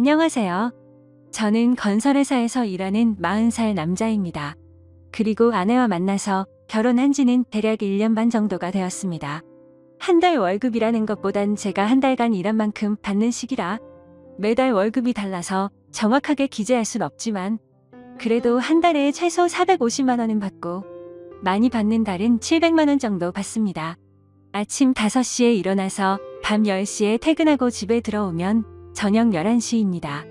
안녕하세요. 저는 건설회사에서 일하는 40살 남자입니다. 그리고 아내와 만나서 결혼한 지는 대략 1년 반 정도가 되었습니다. 한 달 월급이라는 것보단 제가 한 달간 일한 만큼 받는 시기라 매달 월급이 달라서 정확하게 기재할 순 없지만 그래도 한 달에 최소 450만 원은 받고 많이 받는 달은 700만 원 정도 받습니다. 아침 5시에 일어나서 밤 10시에 퇴근하고 집에 들어오면 저녁 11시입니다.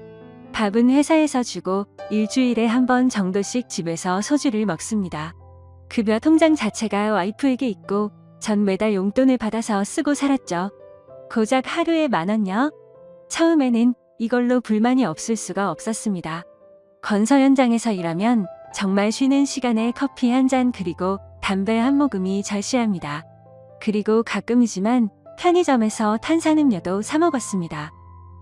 밥은 회사에서 주고 일주일에 한 번 정도씩 집에서 소주를 먹습니다. 급여 통장 자체가 와이프에게 있고 전 매달 용돈을 받아서 쓰고 살았죠. 고작 하루에 10,000원요? 처음에는 이걸로 불만이 없을 수가 없었습니다. 건설 현장에서 일하면 정말 쉬는 시간에 커피 한 잔 그리고 담배 한 모금이 절실합니다. 그리고 가끔이지만 편의점에서 탄산음료도 사 먹었습니다.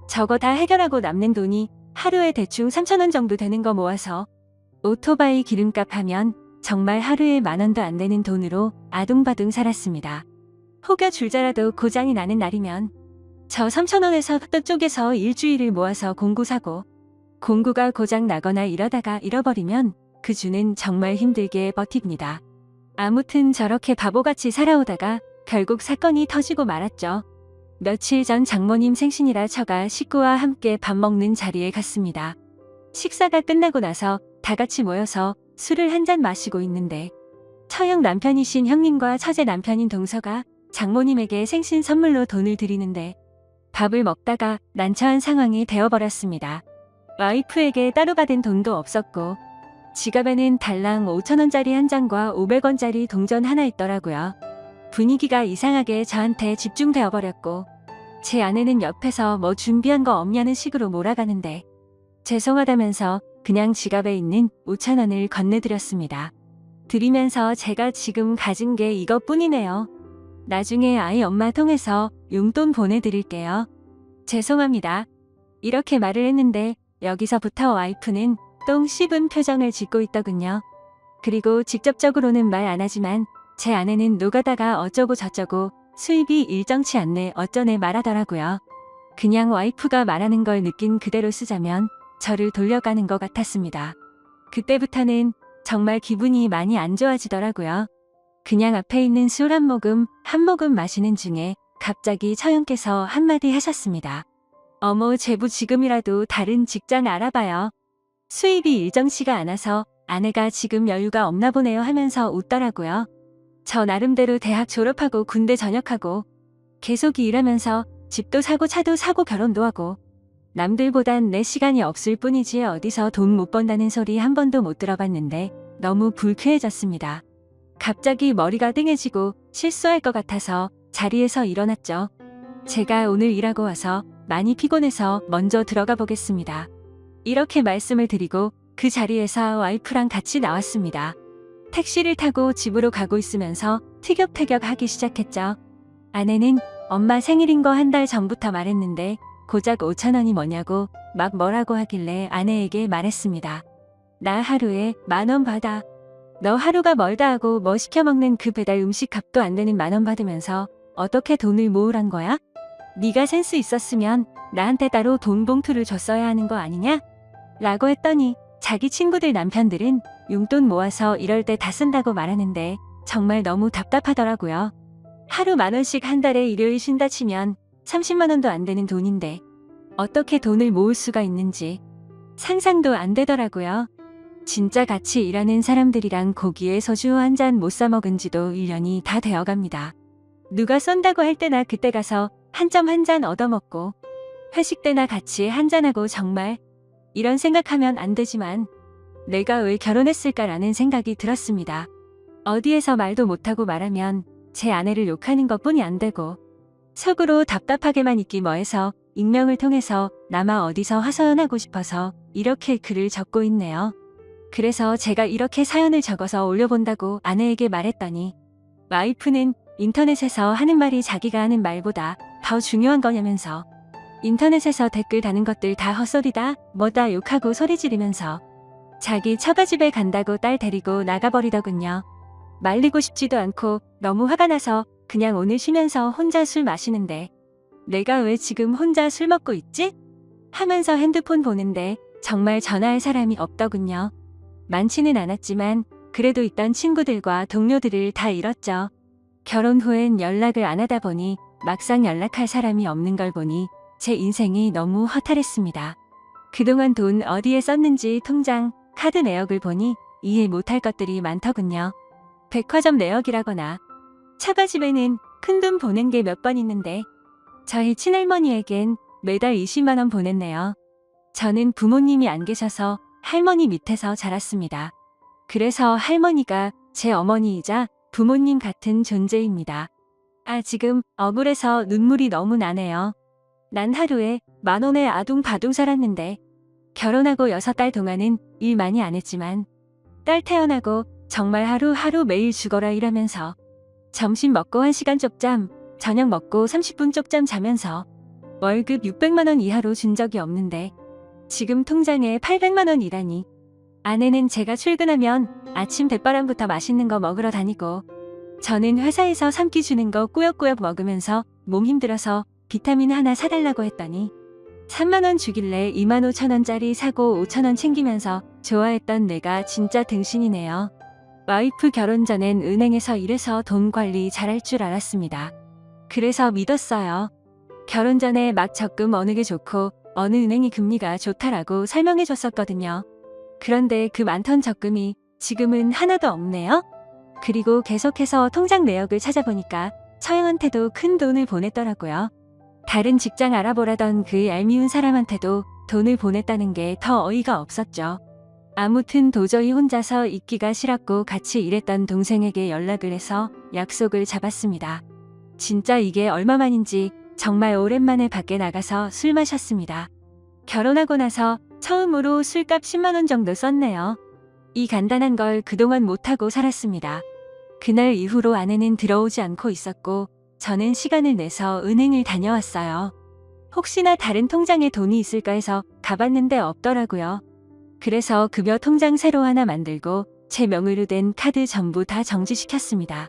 저거 다 해결하고 남는 돈이 하루에 대충 3,000원 정도 되는 거 모아서 오토바이 기름값 하면 정말 하루에 10,000원도 안 되는 돈으로 아둥바둥 살았습니다. 혹여 줄자라도 고장이 나는 날이면 저 3,000원에서 또 쪼개서 일주일을 모아서 공구 사고 공구가 고장 나거나 이러다가 잃어버리면 그 주는 정말 힘들게 버팁니다. 아무튼 저렇게 바보같이 살아오다가 결국 사건이 터지고 말았죠. 며칠 전 장모님 생신이라 처가 식구와 함께 밥 먹는 자리에 갔습니다. 식사가 끝나고 나서 다 같이 모여서 술을 한 잔 마시고 있는데 처형 남편이신 형님과 처제 남편인 동서가 장모님에게 생신 선물로 돈을 드리는데 밥을 먹다가 난처한 상황이 되어버렸습니다. 와이프에게 따로 받은 돈도 없었고 지갑에는 달랑 5,000원짜리 한 장과 500원짜리 동전 하나 있더라고요. 분위기가 이상하게 저한테 집중되어 버렸고 제 아내는 옆에서 뭐 준비한 거 없냐는 식으로 몰아가는데 죄송하다면서 그냥 지갑에 있는 5,000원을 건네드렸습니다. 드리면서 제가 지금 가진 게 이것뿐이네요. 나중에 아이 엄마 통해서 용돈 보내드릴게요. 죄송합니다. 이렇게 말을 했는데 여기서부터 와이프는 똥 씹은 표정을 짓고 있더군요. 그리고 직접적으로는 말 안 하지만 제 아내는 노가다가 어쩌고 저쩌고 수입이 일정치 않네 어쩌네 말하더라고요. 그냥 와이프가 말하는 걸 느낀 그대로 쓰자면 저를 돌려가는 것 같았습니다. 그때부터는 정말 기분이 많이 안 좋아지더라고요. 그냥 앞에 있는 술 한 모금 마시는 중에 갑자기 처형께서 한마디 하셨습니다. 어머 제부 지금이라도 다른 직장 알아봐요. 수입이 일정치가 않아서 아내가 지금 여유가 없나 보네요 하면서 웃더라고요. 저 나름대로 대학 졸업하고 군대 전역하고 계속 일하면서 집도 사고 차도 사고 결혼도 하고 남들보단 내 시간이 없을 뿐이지 어디서 돈 못 번다는 소리 한 번도 못 들어봤는데 너무 불쾌해졌습니다. 갑자기 머리가 띵해지고 실수할 것 같아서 자리에서 일어났죠. 제가 오늘 일하고 와서 많이 피곤해서 먼저 들어가 보겠습니다. 이렇게 말씀을 드리고 그 자리에서 와이프랑 같이 나왔습니다. 택시를 타고 집으로 가고 있으면서 티격태격 하기 시작했죠. 아내는 엄마 생일인 거 한 달 전부터 말했는데 고작 5,000원이 뭐냐고 막 뭐라고 하길래 아내에게 말했습니다. 나 하루에 10,000원 받아. 너 하루가 멀다 하고 뭐 시켜먹는 그 배달 음식 값도 안 되는 10,000원 받으면서 어떻게 돈을 모으란 거야? 네가 센스 있었으면 나한테 따로 돈 봉투를 줬어야 하는 거 아니냐? 라고 했더니 자기 친구들 남편들은 용돈 모아서 이럴 때 다 쓴다고 말하는데 정말 너무 답답하더라고요. 하루 10,000원씩 한 달에 일요일 쉰다 치면 30만 원도 안 되는 돈인데 어떻게 돈을 모을 수가 있는지 상상도 안 되더라고요. 진짜 같이 일하는 사람들이랑 고기에 소주 한 잔 못 사 먹은 지도 1년이 다 되어갑니다. 누가 쏜다고 할 때나 그때 가서 한 점 한 잔 얻어먹고 회식 때나 같이 한잔하고 정말 이런 생각하면 안 되지만 내가 왜 결혼했을까라는 생각이 들었습니다. 어디에서 말도 못하고 말하면 제 아내를 욕하는 것뿐이 안 되고 속으로 답답하게만 있기 뭐해서 익명을 통해서 나마 어디서 하소연하고 싶어서 이렇게 글을 적고 있네요. 그래서 제가 이렇게 사연을 적어서 올려본다고 아내에게 말했더니 와이프는 인터넷에서 하는 말이 자기가 하는 말보다 더 중요한 거냐면서 인터넷에서 댓글 다는 것들 다 헛소리다 뭐다 욕하고 소리 지르면서 자기 처가집에 간다고 딸 데리고 나가버리더군요. 말리고 싶지도 않고 너무 화가 나서 그냥 오늘 쉬면서 혼자 술 마시는데 내가 왜 지금 혼자 술 먹고 있지? 하면서 핸드폰 보는데 정말 전화할 사람이 없더군요. 많지는 않았지만 그래도 있던 친구들과 동료들을 다 잃었죠. 결혼 후엔 연락을 안 하다 보니 막상 연락할 사람이 없는 걸 보니 제 인생이 너무 허탈했습니다. 그동안 돈 어디에 썼는지 통장, 카드 내역을 보니 이해 못할 것들이 많더군요. 백화점 내역이라거나 처가집에는 큰돈 보낸 게 몇 번 있는데 저희 친할머니에겐 매달 20만 원 보냈네요. 저는 부모님이 안 계셔서 할머니 밑에서 자랐습니다. 그래서 할머니가 제 어머니이자 부모님 같은 존재입니다. 지금 억울해서 눈물이 너무 나네요. 난 하루에 10,000원에 아둥바둥 살았는데 결혼하고 6달 동안은 일 많이 안 했지만 딸 태어나고 정말 하루하루 매일 죽어라 일하면서 점심 먹고 1시간 쪽잠, 저녁 먹고 30분 쪽잠 자면서 월급 600만 원 이하로 준 적이 없는데 지금 통장에 800만 원이라니. 아내는 제가 출근하면 아침 대바람부터 맛있는 거 먹으러 다니고 저는 회사에서 3끼 주는 거 꾸역꾸역 먹으면서 몸 힘들어서 비타민 하나 사달라고 했더니 3만 원 주길래 25,000원짜리 사고 5,000원 챙기면서 좋아했던 내가 진짜 등신이네요. 와이프 결혼 전엔 은행에서 일해서 돈 관리 잘할 줄 알았습니다. 그래서 믿었어요. 결혼 전에 막 적금 어느 게 좋고 어느 은행이 금리가 좋다라고 설명해 줬었거든요. 그런데 그 많던 적금이 지금은 하나도 없네요. 그리고 계속해서 통장 내역을 찾아보니까 처형한테도 큰 돈을 보냈더라고요. 다른 직장 알아보라던 그 얄미운 사람한테도 돈을 보냈다는 게 더 어이가 없었죠. 아무튼 도저히 혼자서 있기가 싫었고 같이 일했던 동생에게 연락을 해서 약속을 잡았습니다. 진짜 이게 얼마만인지 정말 오랜만에 밖에 나가서 술 마셨습니다. 결혼하고 나서 처음으로 술값 10만 원 정도 썼네요. 이 간단한 걸 그동안 못하고 살았습니다. 그날 이후로 아내는 들어오지 않고 있었고 저는 시간을 내서 은행을 다녀왔어요. 혹시나 다른 통장에 돈이 있을까 해서 가봤는데 없더라고요. 그래서 급여 통장 새로 하나 만들고 제 명의로 된 카드 전부 다 정지시켰습니다.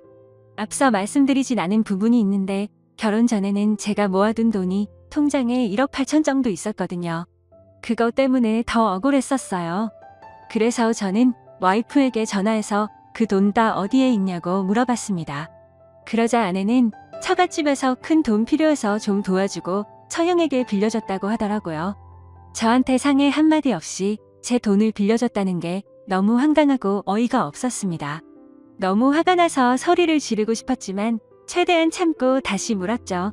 앞서 말씀드리진 않은 부분이 있는데 결혼 전에는 제가 모아둔 돈이 통장에 1억 8천 정도 있었거든요. 그것 때문에 더 억울했었어요. 그래서 저는 와이프에게 전화해서 그 돈 다 어디에 있냐고 물어봤습니다. 그러자 아내는 처갓집에서 큰 돈 필요해서 좀 도와주고 처형에게 빌려줬다고 하더라고요. 저한테 상해 한마디 없이 제 돈을 빌려줬다는 게 너무 황당하고 어이가 없었습니다. 너무 화가 나서 소리를 지르고 싶었지만 최대한 참고 다시 물었죠.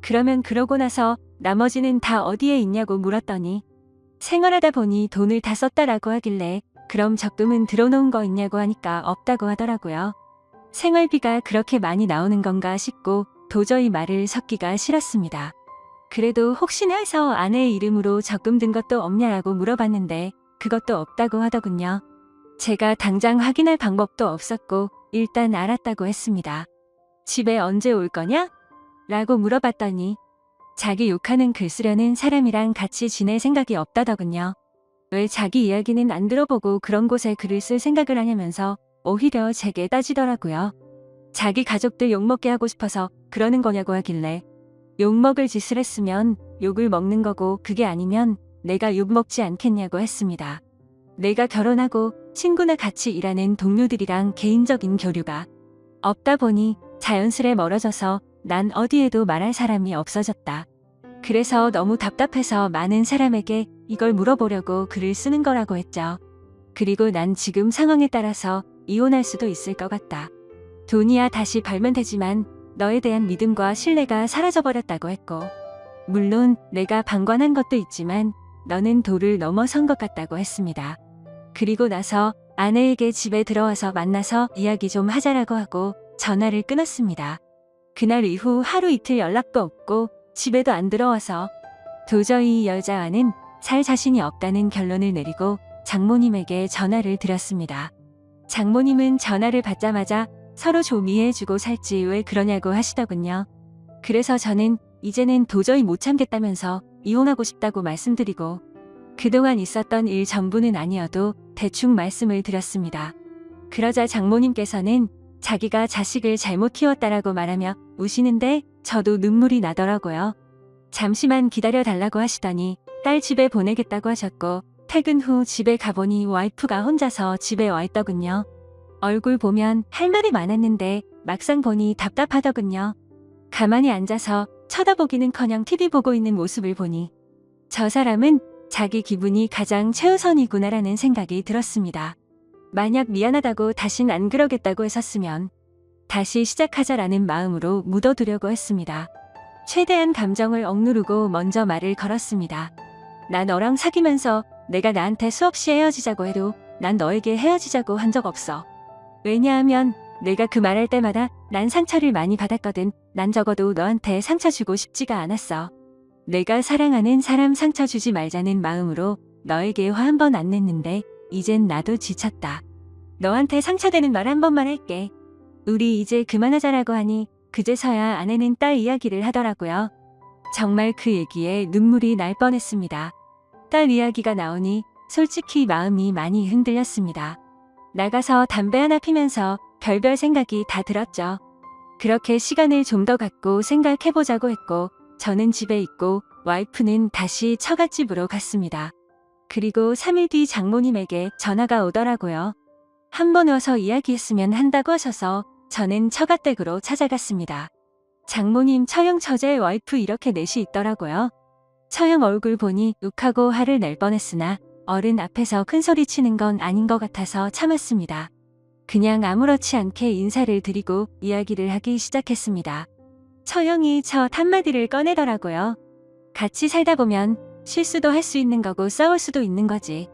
그러면 그러고 나서 나머지는 다 어디에 있냐고 물었더니 생활하다 보니 돈을 다 썼다라고 하길래 그럼 적금은 들어놓은 거 있냐고 하니까 없다고 하더라고요. 생활비가 그렇게 많이 나오는 건가 싶고 도저히 말을 섞기가 싫었습니다. 그래도 혹시나 해서 아내의 이름으로 적금 든 것도 없냐라고 물어봤는데 그것도 없다고 하더군요. 제가 당장 확인할 방법도 없었고 일단 알았다고 했습니다. 집에 언제 올 거냐? 라고 물어봤더니 자기 욕하는 글 쓰려는 사람이랑 같이 지낼 생각이 없다더군요. 왜 자기 이야기는 안 들어보고 그런 곳에 글을 쓸 생각을 하냐면서 오히려 제게 따지더라고요. 자기 가족들 욕먹게 하고 싶어서 그러는 거냐고 하길래 욕먹을 짓을 했으면 욕을 먹는 거고 그게 아니면 내가 욕먹지 않겠냐고 했습니다. 내가 결혼하고 친구나 같이 일하는 동료들이랑 개인적인 교류가 없다 보니 자연스레 멀어져서 난 어디에도 말할 사람이 없어졌다. 그래서 너무 답답해서 많은 사람에게 이걸 물어보려고 글을 쓰는 거라고 했죠. 그리고 난 지금 상황에 따라서 이혼할 수도 있을 것 같다. 돈이야 다시 벌면 되지만 너에 대한 믿음과 신뢰가 사라져버렸다고 했고 물론 내가 방관한 것도 있지만 너는 도를 넘어선 것 같다고 했습니다. 그리고 나서 아내에게 집에 들어와서 만나서 이야기 좀 하자라고 하고 전화를 끊었습니다. 그날 이후 하루 이틀 연락도 없고 집에도 안 들어와서 도저히 이 여자와는 살 자신이 없다는 결론을 내리고 장모님에게 전화를 드렸습니다. 장모님은 전화를 받자마자 서로 좀 이해해주고 살지 왜 그러냐고 하시더군요. 그래서 저는 이제는 도저히 못 참겠다면서 이혼하고 싶다고 말씀드리고 그동안 있었던 일 전부는 아니어도 대충 말씀을 드렸습니다. 그러자 장모님께서는 자기가 자식을 잘못 키웠다라고 말하며 우시는데 저도 눈물이 나더라고요. 잠시만 기다려 달라고 하시더니 딸 집에 보내겠다고 하셨고 퇴근 후 집에 가보니 와이프가 혼자서 집에 와 있더군요. 얼굴 보면 할 말이 많았는데 막상 보니 답답하더군요. 가만히 앉아서 쳐다보기는커녕 TV 보고 있는 모습을 보니 저 사람은 자기 기분이 가장 최우선이구나라는 생각이 들었습니다. 만약 미안하다고 다신 안 그러겠다고 했었으면 다시 시작하자라는 마음으로 묻어두려고 했습니다. 최대한 감정을 억누르고 먼저 말을 걸었습니다. 나 너랑 사귀면서 내가 나한테 수없이 헤어지자고 해도 난 너에게 헤어지자고 한 적 없어. 왜냐하면 내가 그 말할 때마다 난 상처를 많이 받았거든. 난 적어도 너한테 상처 주고 싶지가 않았어. 내가 사랑하는 사람 상처 주지 말자는 마음으로 너에게 화 한 번 안 냈는데 이젠 나도 지쳤다. 너한테 상처되는 말 한 번만 할게. 우리 이제 그만하자라고 하니 그제서야 아내는 딸 이야기를 하더라고요. 정말 그 얘기에 눈물이 날 뻔했습니다. 딸 이야기가 나오니 솔직히 마음이 많이 흔들렸습니다. 나가서 담배 하나 피면서 별별 생각이 다 들었죠. 그렇게 시간을 좀 더 갖고 생각해보자고 했고 저는 집에 있고 와이프는 다시 처갓집으로 갔습니다. 그리고 3일 뒤 장모님에게 전화가 오더라고요. 한번 와서 이야기했으면 한다고 하셔서 저는 처갓댁으로 찾아갔습니다. 장모님 처형 처제 와이프 이렇게 넷이 있더라고요. 처형 얼굴 보니 욱하고 화를 낼 뻔했으나 어른 앞에서 큰 소리 치는 건 아닌 것 같아서 참았습니다. 그냥 아무렇지 않게 인사를 드리고 이야기를 하기 시작했습니다. 처형이 첫 한마디를 꺼내더라고요. 같이 살다 보면 실수도 할 수 있는 거고 싸울 수도 있는 거지.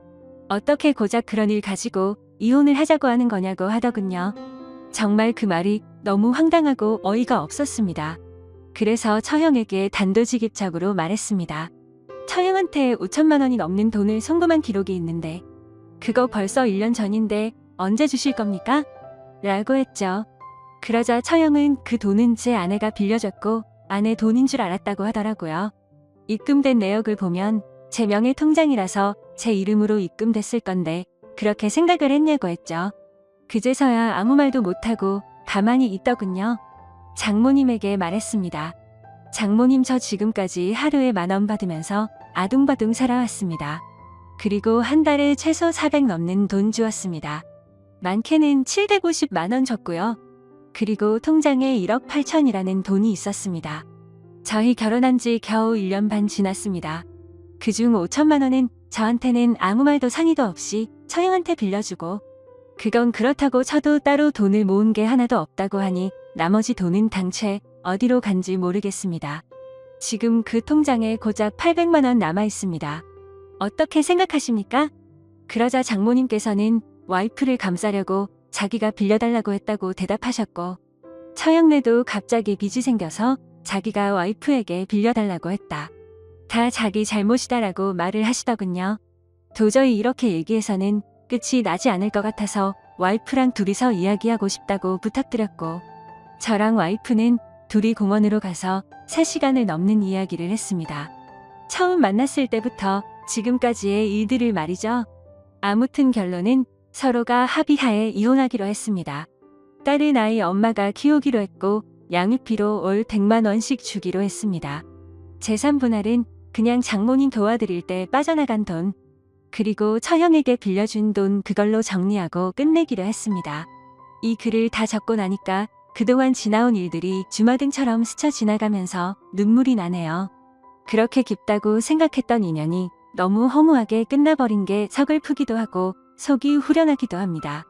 어떻게 고작 그런 일 가지고 이혼을 하자고 하는 거냐고 하더군요. 정말 그 말이 너무 황당하고 어이가 없었습니다. 그래서 처형에게 단도직입적으로 말했습니다. 처형한테 5천만 원이 넘는 돈을 송금한 기록이 있는데 그거 벌써 1년 전인데 언제 주실 겁니까? 라고 했죠. 그러자 처형은 그 돈은 제 아내가 빌려줬고 아내 돈인 줄 알았다고 하더라고요. 입금된 내역을 보면 제 명의 통장이라서 제 이름으로 입금됐을 건데 그렇게 생각을 했냐고 했죠. 그제서야 아무 말도 못하고 가만히 있더군요. 장모님에게 말했습니다. 장모님 저 지금까지 하루에 10,000원 받으면서 아둥바둥 살아왔습니다. 그리고 한 달에 최소 400 넘는 돈 주었습니다. 많게는 750만 원 줬고요. 그리고 통장에 1억 8천이라는 돈이 있었습니다. 저희 결혼한 지 겨우 1년 반 지났습니다. 그중 5천만 원은 저한테는 아무 말도 상의도 없이 처형한테 빌려주고 그건 그렇다고 쳐도 따로 돈을 모은 게 하나도 없다고 하니 나머지 돈은 당최 어디로 간지 모르겠습니다. 지금 그 통장에 고작 800만 원 남아 있습니다. 어떻게 생각하십니까? 그러자 장모님께서는 와이프를 감싸려고 자기가 빌려달라고 했다고 대답하셨고 처형네도 갑자기 빚이 생겨서 자기가 와이프에게 빌려달라고 했다. 다 자기 잘못이다라고 말을 하시더군요. 도저히 이렇게 얘기해서는 끝이 나지 않을 것 같아서 와이프랑 둘이서 이야기하고 싶다고 부탁드렸고 저랑 와이프는 둘이 공원으로 가서 3시간을 넘는 이야기를 했습니다. 처음 만났을 때부터 지금까지의 일들을 말이죠. 아무튼 결론은 서로가 합의하에 이혼하기로 했습니다. 딸은 아이 엄마가 키우기로 했고 양육비로 월 100만 원씩 주기로 했습니다. 재산 분할은 그냥 장모님 도와드릴 때 빠져나간 돈 그리고 처형에게 빌려준 돈 그걸로 정리하고 끝내기로 했습니다. 이 글을 다 적고 나니까 그동안 지나온 일들이 주마등처럼 스쳐 지나가면서 눈물이 나네요. 그렇게 깊다고 생각했던 인연이 너무 허무하게 끝나버린 게 서글프기도 하고 속이 후련하기도 합니다.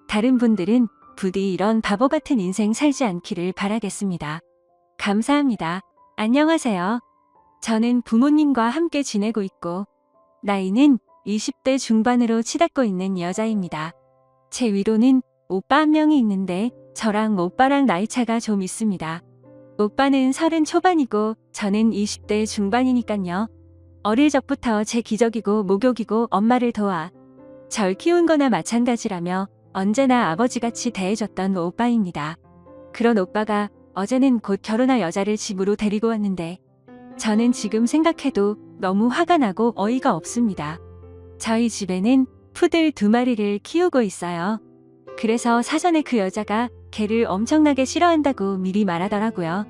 다른 분들은 부디 이런 바보 같은 인생 살지 않기를 바라겠습니다. 감사합니다. 안녕하세요. 저는 부모님과 함께 지내고 있고 나이는 20대 중반으로 치닫고 있는 여자입니다. 제 위로는 오빠 한 명이 있는데 저랑 오빠랑 나이차가 좀 있습니다. 오빠는 30 초반이고 저는 20대 중반이니깐요. 어릴 적부터 제 기적이고 목욕이고 엄마를 도와 절 키운 거나 마찬가지라며 언제나 아버지같이 대해줬던 오빠입니다. 그런 오빠가 어제는 곧 결혼할 여자를 집으로 데리고 왔는데 저는 지금 생각해도 너무 화가 나고 어이가 없습니다. 저희 집에는 푸들 2마리를 키우고 있어요. 그래서 사전에 그 여자가 개를 엄청나게 싫어한다고 미리 말하더라고요.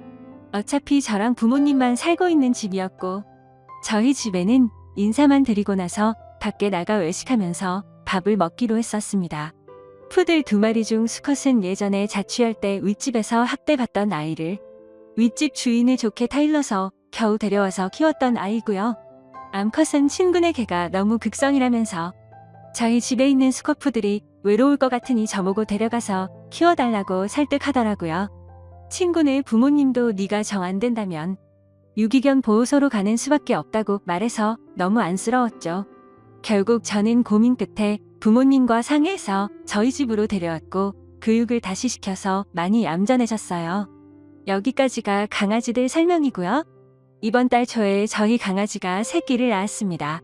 어차피 저랑 부모님만 살고 있는 집이었고 저희 집에는 인사만 드리고 나서 밖에 나가 외식하면서 밥을 먹기로 했었습니다. 푸들 2마리 중 수컷은 예전에 자취할 때 윗집에서 학대받던 아이를 윗집 주인을 좋게 타일러서 겨우 데려와서 키웠던 아이고요. 암컷은 친구네 개가 너무 극성이라면서 저희 집에 있는 수컷푸들이 외로울 것 같으니 저보고 데려가서 키워달라고 설득하더라고요. 친구네 부모님도 네가 정 안 된다면 유기견 보호소로 가는 수밖에 없다고 말해서 너무 안쓰러웠죠. 결국 저는 고민 끝에 부모님과 상의해서 저희 집으로 데려왔고 교육을 다시 시켜서 많이 얌전해졌어요. 여기까지가 강아지들 설명이고요. 이번 달 초에 저희 강아지가 새끼를 낳았습니다.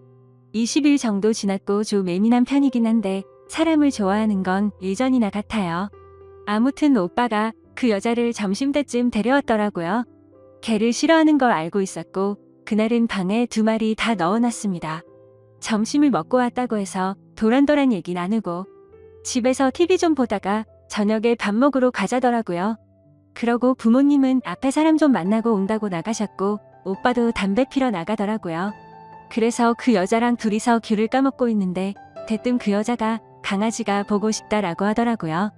20일 정도 지났고 좀 예민한 편이긴 한데 사람을 좋아하는 건 예전이나 같아요. 아무튼 오빠가 그 여자를 점심때쯤 데려왔더라고요. 개를 싫어하는 걸 알고 있었고 그날은 방에 2마리 다 넣어놨습니다. 점심을 먹고 왔다고 해서 도란도란 얘기 나누고 집에서 TV 좀 보다가 저녁에 밥 먹으러 가자더라고요. 그러고 부모님은 앞에 사람 좀 만나고 온다고 나가셨고 오빠도 담배 피러 나가더라고요. 그래서 그 여자랑 둘이서 귤을 까먹고 있는데 대뜸 그 여자가 강아지가 보고 싶다라고 하더라고요.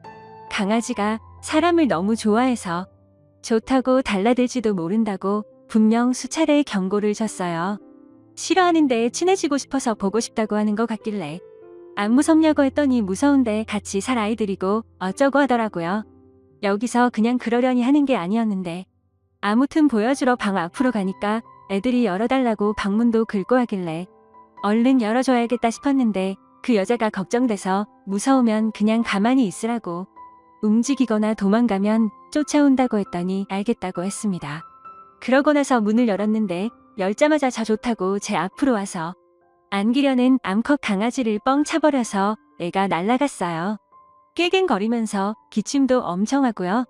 강아지가 사람을 너무 좋아해서 좋다고 달라들지도 모른다고 분명 수차례 경고를 줬어요. 싫어하는데 친해지고 싶어서 보고 싶다고 하는 것 같길래 안 무섭냐고 했더니 무서운데 같이 살 아이들이고 어쩌고 하더라고요. 여기서 그냥 그러려니 하는 게 아니었는데 아무튼 보여주러 방 앞으로 가니까 애들이 열어달라고 방문도 긁고 하길래 얼른 열어줘야겠다 싶었는데 그 여자가 걱정돼서 무서우면 그냥 가만히 있으라고 움직이거나 도망가면 쫓아온다고 했더니 알겠다고 했습니다. 그러고 나서 문을 열었는데 열자마자 저 좋다고 제 앞으로 와서 안기려는 암컷 강아지를 뻥 차버려서 애가 날아갔어요. 깨갱거리면서 기침도 엄청 하고요.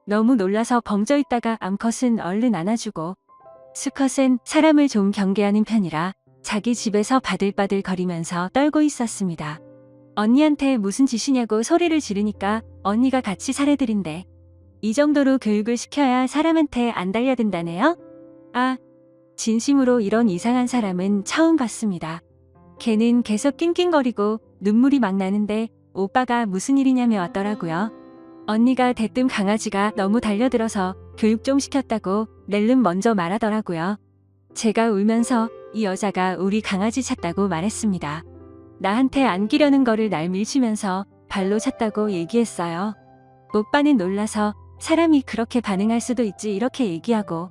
너무 놀라서 벙쪄 있다가 암컷은 얼른 안아주고 수컷은 사람을 좀 경계하는 편이라 자기 집에서 바들바들 거리면서 떨고 있었습니다. 언니한테 무슨 짓이냐고 소리를 지르니까 언니가 같이 사례들인데 이 정도로 교육을 시켜야 사람한테 안 달려든다네요? 아, 진심으로 이런 이상한 사람은 처음 봤습니다. 걔는 계속 낑낑거리고 눈물이 막 나는데 오빠가 무슨 일이냐며 왔더라고요. 언니가 대뜸 강아지가 너무 달려들어서 교육 좀 시켰다고 낼름 먼저 말하더라고요. 제가 울면서 이 여자가 우리 강아지 찼다고 말했습니다. 나한테 안기려는 거를 날 밀치면서 발로 찼다고 얘기했어요. 오빠는 놀라서 사람이 그렇게 반응할 수도 있지 이렇게 얘기하고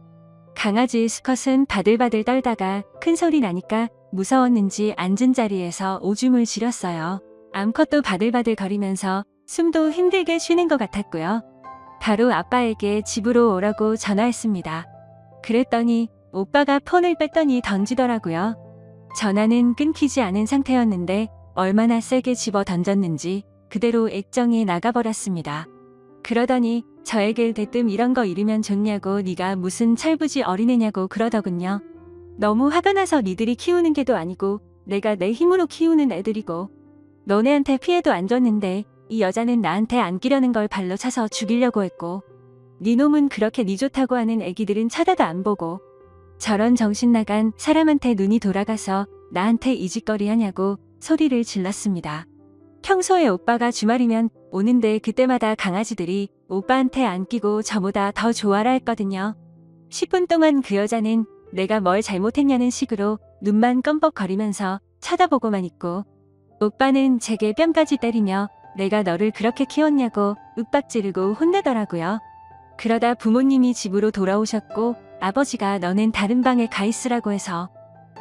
강아지 수컷은 바들바들 떨다가 큰 소리 나니까 무서웠는지 앉은 자리에서 오줌을 지렸어요. 암컷도 바들바들 거리면서 숨도 힘들게 쉬는 것 같았고요. 바로 아빠에게 집으로 오라고 전화했습니다. 그랬더니 오빠가 폰을 뺐더니 던지더라고요. 전화는 끊기지 않은 상태였는데 얼마나 세게 집어 던졌는지 그대로 액정이 나가버렸습니다. 그러더니 저에게 대뜸 이런 거 잃으면 좋냐고 네가 무슨 철부지 어린애냐고 그러더군요. 너무 화가 나서 니들이 키우는 개도 아니고 내가 내 힘으로 키우는 애들이고 너네한테 피해도 안 줬는데 이 여자는 나한테 안기려는 걸 발로 차서 죽이려고 했고 네 놈은 그렇게 네 좋다고 하는 애기들은 쳐다도 안 보고 저런 정신 나간 사람한테 눈이 돌아가서 나한테 이 짓거리 하냐고 소리를 질렀습니다. 평소에 오빠가 주말이면 오는데 그때마다 강아지들이 오빠한테 안기고 저보다 더 좋아라 했거든요. 10분 동안 그 여자는 내가 뭘 잘못했냐는 식으로 눈만 껌뻑거리면서 쳐다보고만 있고 오빠는 제게 뺨까지 때리며 내가 너를 그렇게 키웠냐고 윽박지르고 혼내더라고요. 그러다 부모님이 집으로 돌아오셨고 아버지가 너는 다른 방에 가 있으라고 해서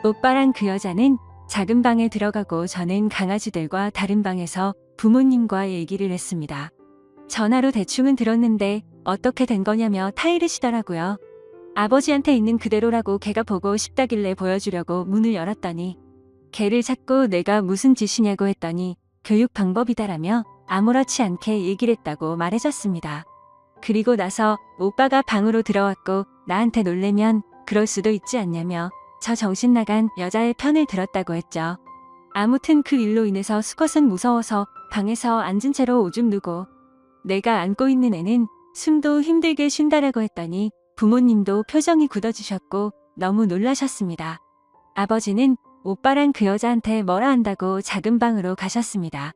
오빠랑 그 여자는 작은 방에 들어가고 저는 강아지들과 다른 방에서 부모님과 얘기를 했습니다. 전화로 대충은 들었는데 어떻게 된 거냐며 타이르시더라고요. 아버지한테 있는 그대로라고 걔가 보고 싶다길래 보여주려고 문을 열었더니 걔를 찾고 내가 무슨 짓이냐고 했더니 교육 방법이다라며 아무렇지 않게 얘기를 했다고 말해줬습니다. 그리고 나서 오빠가 방으로 들어왔고 나한테 놀래면 그럴 수도 있지 않냐며 저 정신 나간 여자의 편을 들었다고 했죠. 아무튼 그 일로 인해서 수컷은 무서워서 방에서 앉은 채로 오줌 누고 내가 안고 있는 애는 숨도 힘들게 쉰다라고 했더니 부모님도 표정이 굳어지셨고 너무 놀라셨습니다. 아버지는 오빠랑 그 여자한테 뭐라 한다고 작은 방으로 가셨습니다.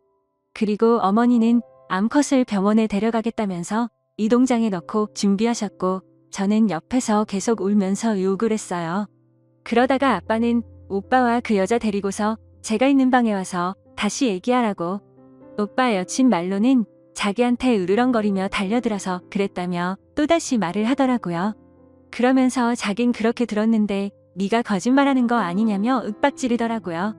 그리고 어머니는 암컷을 병원에 데려가겠다면서 이동장에 넣고 준비하셨고 저는 옆에서 계속 울면서 욕을 했어요. 그러다가 아빠는 오빠와 그 여자 데리고서 제가 있는 방에 와서 다시 얘기하라고. 오빠 여친 말로는 자기한테 으르렁거리며 달려들어서 그랬다며 또다시 말을 하더라고요. 그러면서 자긴 그렇게 들었는데 네가 거짓말하는 거 아니냐며 윽박지르더라고요.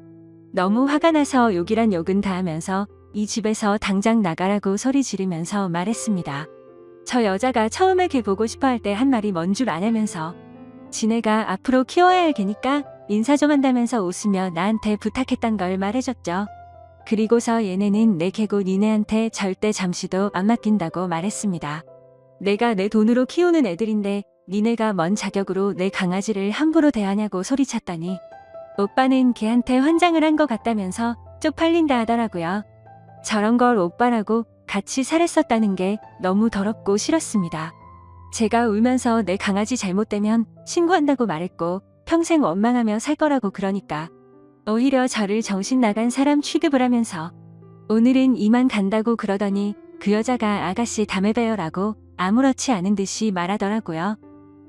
너무 화가 나서 욕이란 욕은 다 하면서 이 집에서 당장 나가라고 소리 지르면서 말했습니다. 저 여자가 처음에 걔 보고 싶어 할 때 한 말이 뭔 줄 아냐면서 지네가 앞으로 키워야 할 개니까 인사 좀 한다면서 웃으며 나한테 부탁했단 걸 말해줬죠. 그리고서 얘네는 내 개고 니네한테 절대 잠시도 안 맡긴다고 말했습니다. 내가 내 돈으로 키우는 애들인데 니네가 뭔 자격으로 내 강아지를 함부로 대하냐고 소리쳤더니 오빠는 걔한테 환장을 한 것 같다면서 쪽팔린다 하더라고요. 저런 걸 오빠라고 같이 살았었다는 게 너무 더럽고 싫었습니다. 제가 울면서 내 강아지 잘못되면 신고한다고 말했고 평생 원망하며 살 거라고 그러니까 오히려 저를 정신 나간 사람 취급을 하면서 오늘은 이만 간다고 그러더니 그 여자가 아가씨 다음에 봬요라고 아무렇지 않은 듯이 말하더라고요.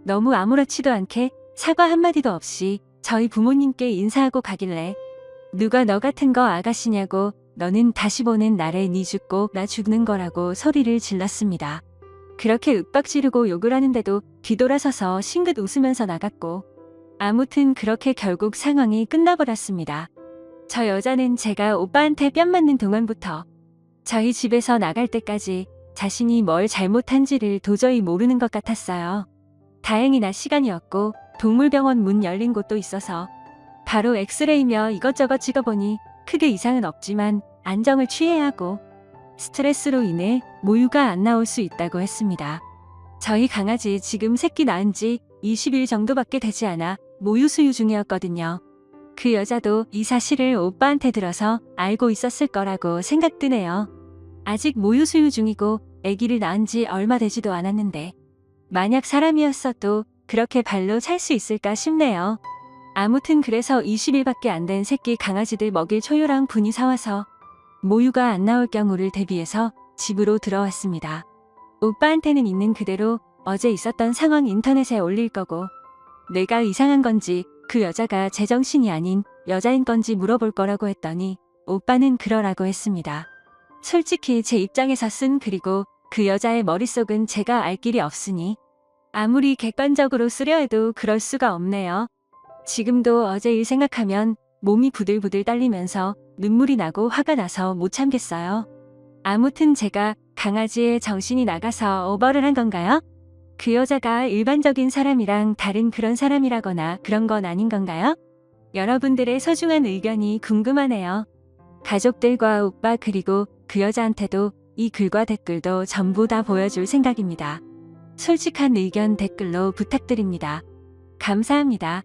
너무 아무렇지도 않게 사과 한마디도 없이 저희 부모님께 인사하고 가길래 누가 너 같은 거 아가씨냐고 너는 다시 보는 날에 니 죽고 나 죽는 거라고 소리를 질렀습니다. 그렇게 윽박지르고 욕을 하는데도 뒤돌아서서 싱긋 웃으면서 나갔고 아무튼 그렇게 결국 상황이 끝나버렸습니다. 저 여자는 제가 오빠한테 뺨 맞는 동안부터 저희 집에서 나갈 때까지 자신이 뭘 잘못한지를 도저히 모르는 것 같았어요. 다행히 낮 시간이었고 동물병원 문 열린 곳도 있어서 바로 엑스레이며 이것저것 찍어보니 크게 이상은 없지만 안정을 취해야 하고 스트레스로 인해 모유가 안 나올 수 있다고 했습니다. 저희 강아지 지금 새끼 낳은 지 20일 정도밖에 되지 않아 모유 수유 중이었거든요. 그 여자도 이 사실을 오빠한테 들어서 알고 있었을 거라고 생각드네요. 아직 모유 수유 중이고 아기를 낳은 지 얼마 되지도 않았는데 만약 사람이었어도 그렇게 발로 찰 수 있을까 싶네요. 아무튼 그래서 20일밖에 안 된 새끼 강아지들 먹일 초유랑 분이 사와서 모유가 안 나올 경우를 대비해서 집으로 들어왔습니다. 오빠한테는 있는 그대로 어제 있었던 상황 인터넷에 올릴 거고 내가 이상한 건지 그 여자가 제정신이 아닌 여자인 건지 물어볼 거라고 했더니 오빠는 그러라고 했습니다. 솔직히 제 입장에서 쓴 그리고 그 여자의 머릿속은 제가 알 길이 없으니 아무리 객관적으로 쓰려 해도 그럴 수가 없네요. 지금도 어제 일 생각하면 몸이 부들부들 떨리면서 눈물이 나고 화가 나서 못 참겠어요. 아무튼 제가 강아지의 정신이 나가서 오버를 한 건가요? 그 여자가 일반적인 사람이랑 다른 그런 사람이라거나 그런 건 아닌 건가요? 여러분들의 소중한 의견이 궁금하네요. 가족들과 오빠 그리고 그 여자한테도 이 글과 댓글도 전부 다 보여줄 생각입니다. 솔직한 의견 댓글로 부탁드립니다. 감사합니다.